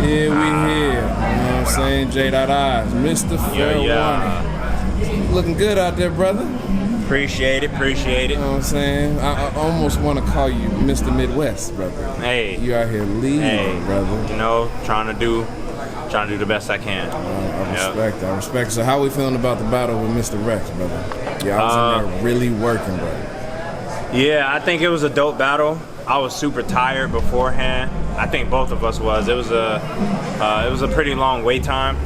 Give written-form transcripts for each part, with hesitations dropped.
Yeah, we here. You know what I'm saying? Jdot Eyes, Mr. Fairwaney. Looking good out there, brother. Appreciate it. You know what I'm saying? I almost want to call you Mr. Midwest, brother. Hey. You out here leading, brother. You know, trying to do the best I can. I respect. So how we feeling about the battle with Mr. Rexx, brother? Yeah, I was in there really working, brother. Yeah, I think it was a dope battle. I was super tired beforehand. I think both of us was. It was a pretty long wait time.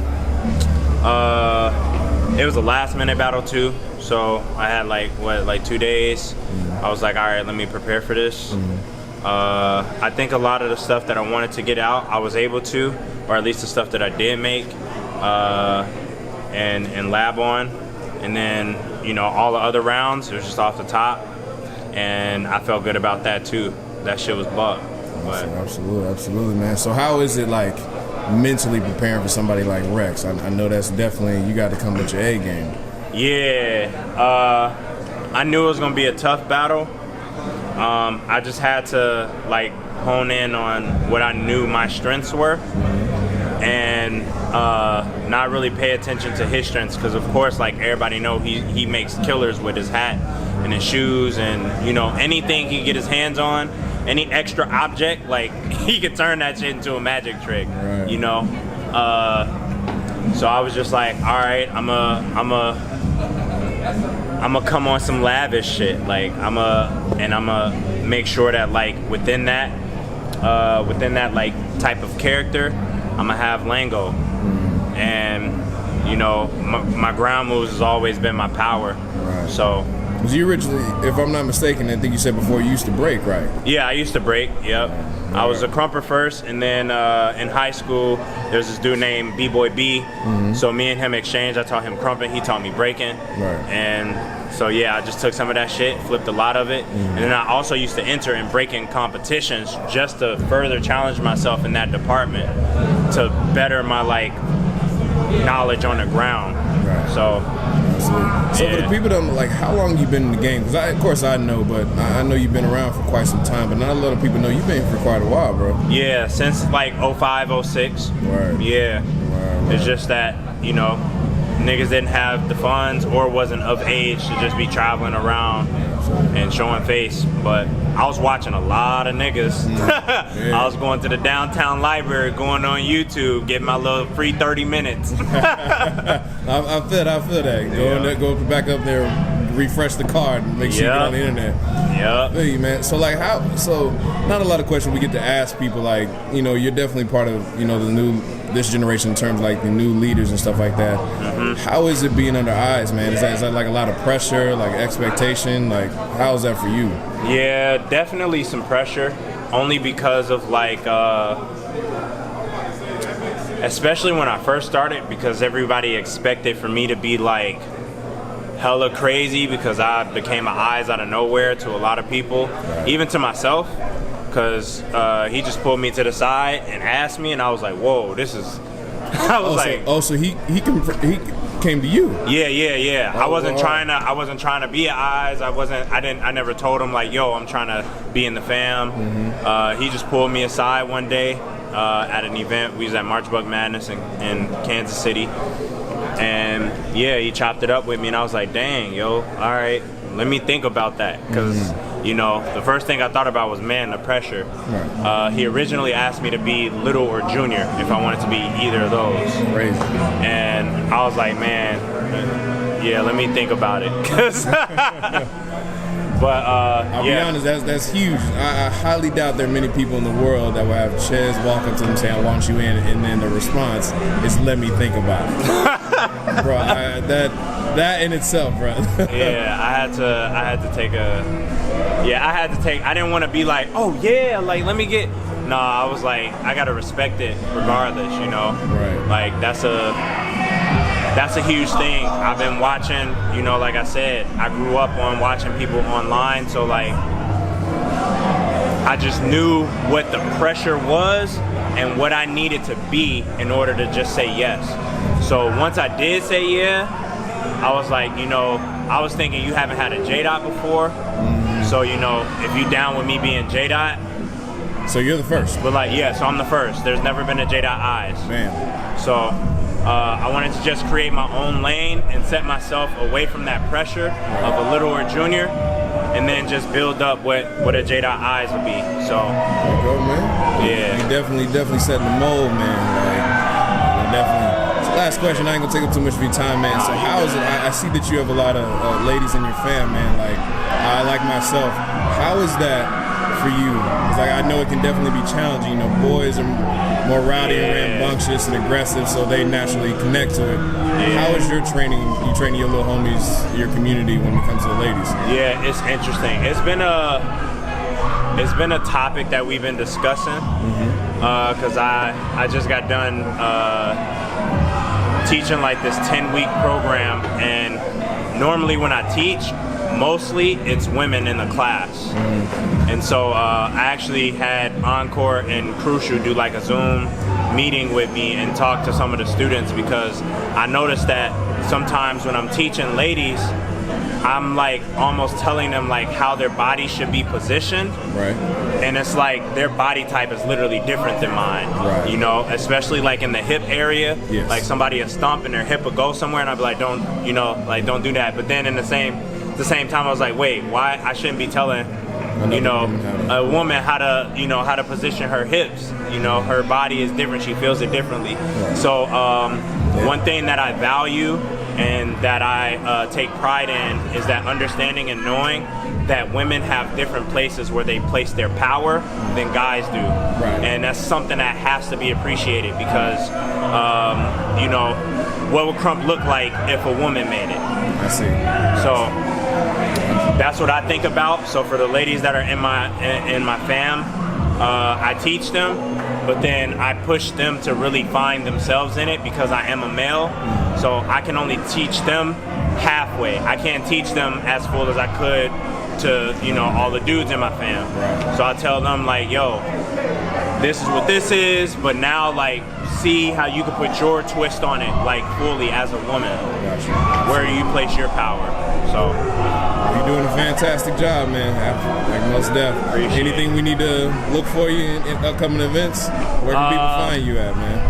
It was a last minute battle too. So I had like 2 days. I was like, all right, let me prepare for this. I think a lot of the stuff that I wanted to get out, I was able to, or at least the stuff that I did make and lab on. And then, you know, all the other rounds, it was just off the top. And I felt good about that too. That shit was buck. Absolutely, man. So how is it like mentally preparing for somebody like Rexx? I know that's definitely, you got to come with your A game. Yeah, I knew it was gonna be a tough battle. I just had to like hone in on what I knew my strengths were, and not really pay attention to his strengths, because of course, like everybody know, he makes killers with his hat and his shoes, and you know, anything he can get his hands on, any extra object, like he could turn that shit into a magic trick, right. You know. So I was just like, all right, I'm a come on some lavish shit. Like I'm a make sure that like within that like type of character, I'm gonna have lingo, and you know, my ground moves has always been my power. Right. So. Was you originally, if I'm not mistaken, I think you said before, you used to break, right? Yeah, I used to break, yep. I was a crumper first, and then in high school, there's this dude named B-Boy B. So me and him exchanged. I taught him crumping, he taught me breaking. Right. And so yeah, I just took some of that shit, flipped a lot of it. And then I also used to enter in breaking competitions just to further challenge myself in that department, to better my like knowledge on the ground. Right. So for the people that like, how long you been in the game? Because of course I know, but I know you've been around for quite some time, but not a lot of people know you've been for quite a while, bro. Yeah, since like 05, 06. Right. Yeah. Right. It's just that, you know, niggas didn't have the funds or wasn't of age to just be traveling around and showing face. But I was watching a lot of niggas. I was going to the downtown library, going on YouTube, getting my little free 30 minutes. I feel that. Go back up there, refresh the card, and make sure you get on the internet. Yeah. Hey, man. So like, so not a lot of questions we get to ask people. Like, you know, you're definitely part of, you know, this generation in terms of like the new leaders and stuff like that. How is it being under Eyex, man? Is that like a lot of pressure, like expectation? Like, how is that for you? Yeah, definitely some pressure. Only because of like, especially when I first started, because everybody expected for me to be like hella crazy, because I became an Eyex out of nowhere to a lot of people, even to myself. Because he just pulled me to the side and asked me, and I was like, "Whoa, this is." I was so he came to you. Yeah. I wasn't trying to be an Eyex. I never told him like, "Yo, I'm trying to be in the fam." He just pulled me aside one day at an event. We was at March Bug Madness in Kansas City, and yeah, he chopped it up with me, and I was like, "Dang, yo, all right, let me think about that," because. You know, the first thing I thought about was, man, the pressure. Right. He originally asked me to be little or junior if I wanted to be either of those. Crazy. And I was like, man, yeah, let me think about it. But I'll be honest, that's huge. I highly doubt there are many people in the world that will have Ches walk up to them and say, "I want you in," and then the response is, "Let me think about it." Bro, that in itself, bro. Yeah, I had to take. I didn't want to be like, "Oh yeah, like let me get." No, I was like, I gotta respect it regardless, you know. Right. Like that's a huge thing. I've been watching, you know, like I said, I grew up on watching people online, so like I just knew what the pressure was and what I needed to be in order to just say yes. So once I did say yeah, I was like, you know, I was thinking you haven't had a Jdot before, so you know, if you down with me being Jdot, So you're the first. But like, yeah, so I'm the first. There's never been a Jdot Eyes. Man. So I wanted to just create my own lane and set myself away from that pressure of a little or junior, and then just build up what a Jdot Eyes would be. So there you go, man. Yeah. You definitely setting the mold, man. Like, definitely. So last question, I ain't gonna take up too much of your time, man. So how is it? I see that you have a lot of ladies in your fam, man. Like I like myself. How is that for you? Because like, I know it can definitely be challenging. You know, boys are more rowdy and rambunctious and aggressive, so they naturally connect to it. How is your training? You training your little homies, your community when it comes to the ladies? Yeah, it's interesting. It's been a topic that we've been discussing because I just got done teaching like this 10-week program, and normally when I teach, mostly it's women in the class. And so I actually had Encore and Crucial do like a Zoom meeting with me and talk to some of the students, because I noticed that sometimes when I'm teaching ladies, I'm like almost telling them like how their body should be positioned. Right. And it's like their body type is literally different than mine. Right. You know, especially like in the hip area. Yes. Like somebody is stomping their hip will go somewhere, and I'd be like, don't, you know, like don't do that. But then in the same time, I was like, wait, why I shouldn't be telling, you know, a woman how to position her hips. You know, her body is different. She feels it differently. Right. So one thing that I value and that I take pride in is that understanding and knowing that women have different places where they place their power than guys do. Right. And that's something that has to be appreciated, because, you know, what would Crump look like if a woman made it? I see. So that's what I think about. So for the ladies that are in my fam, I teach them, but then I push them to really find themselves in it, because I am a male. So I can only teach them halfway. I can't teach them as full as I could to, you know, all the dudes in my fam. Right. So I tell them like, yo, this is what this is, but now like see how you can put your twist on it, like fully as a woman. Gotcha. Where you place your power. So you're doing a fantastic job, man. Like most definitely. Anything we need to look for you in upcoming events? Where can people find you at, man?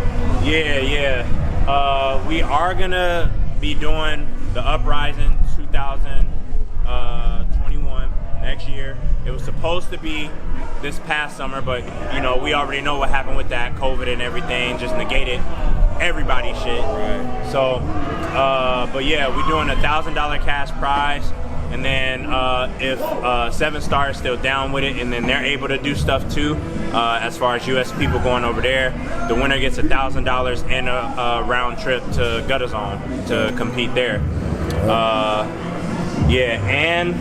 Yeah. We are gonna be doing the Uprising 2021 next year. It was supposed to be this past summer, but you know, we already know what happened with that COVID and everything, just negated everybody's shit. Right. So, but yeah, we're doing a $1,000 cash prize. And then if 7 Star is still down with it, and then they're able to do stuff too, as far as U.S. people going over there, the winner gets $1,000 and a round trip to Gutter Zone to compete there. Yeah, and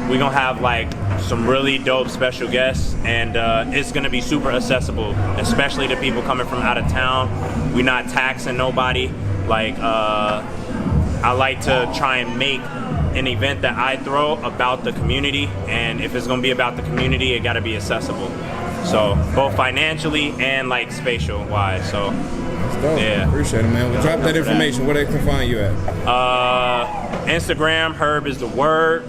we're gonna have like some really dope special guests, and it's gonna be super accessible, especially to people coming from out of town. We're not taxing nobody. Like I like to try and make an event that I throw about the community, and if it's gonna be about the community, it gotta be accessible. So both financially and like spatial wise. So yeah, appreciate it, man. We'll drop that information. Where they can find you at? Instagram, Herb is the word.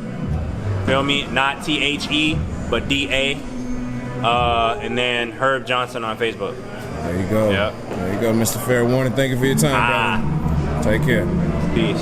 Feel me? Not THE, but DA. And then Herb Johnson on Facebook. There you go. Yep. There you go, Mr. Fair Warning. Thank you for your time, brother. Take care. Peace.